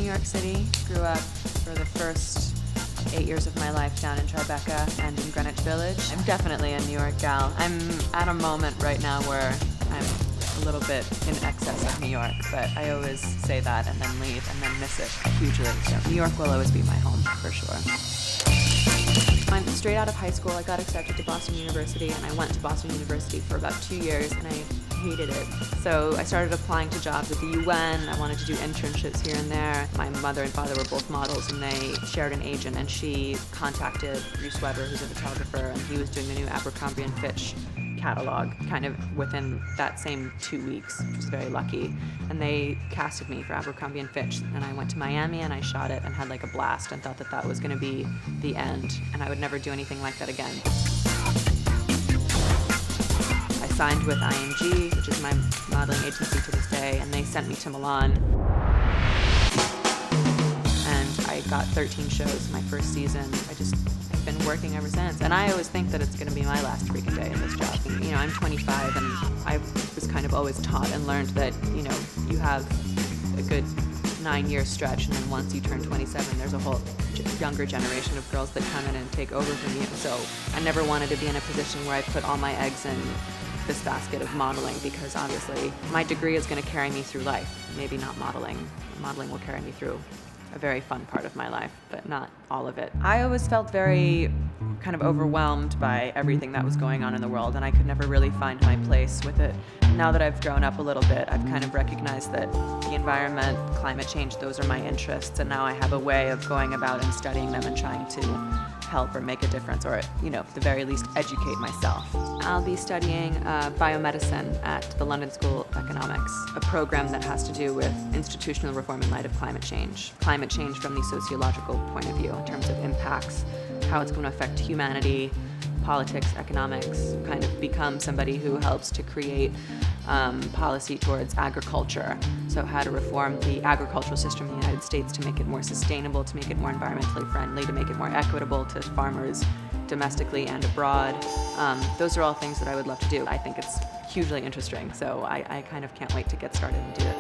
York City. Grew up for the first 8 years of my life down in Tribeca and in Greenwich Village. I'm definitely a New York gal. I'm at a moment right now where I'm a little bit in excess of New York, but I always say that and then leave and then miss it hugely. So New York will always be my home for sure. I'm straight out of high school. I got accepted to Boston University, and I went to Boston University for about 2 years, and I hated it. So I started applying to jobs at the UN. I wanted to do internships here and there. My mother and father were both models, and they shared an agent, and she contacted Bruce Weber, who's a photographer, and he was doing the new Abercrombie & Fitch catalog kind of within that same 2 weeks, which was very lucky. And they casted me for Abercrombie & Fitch, and I went to Miami and I shot it and had like a blast and thought that that was going to be the end, and I would never do anything like that again. I signed with IMG, which is my modeling agency to this day, and they sent me to Milan. And I got 13 shows my first season. I've been working ever since. And I always think that it's going to be my last freaking day in this job. And, you know, I'm 25, and I was kind of always taught and learned that, you know, you have a good 9-year stretch, and then once you turn 27, there's a whole younger generation of girls that come in and take over from you. So I never wanted to be in a position where I put all my eggs in this basket of modeling, because obviously my degree is going to carry me through life. Maybe not modeling. Modeling will carry me through a very fun part of my life, but not all of it. I always felt very kind of overwhelmed by everything that was going on in the world, and I could never really find my place with it. Now that I've grown up a little bit, I've kind of recognized that the environment, climate change, those are my interests, and now I have a way of going about and studying them and trying to help or make a difference, or, you know, at the very least, educate myself. I'll be studying biomedicine at the London School of Economics, a program that has to do with institutional reform in light of climate change. Climate change from the sociological point of view in terms of impacts, how it's going to affect humanity, politics, economics, kind of become somebody who helps to create policy towards agriculture. So how to reform the agricultural system in the United States to make it more sustainable, to make it more environmentally friendly, to make it more equitable to farmers domestically and abroad. Those are all things that I would love to do. I think it's hugely interesting, so I kind of can't wait to get started and do it.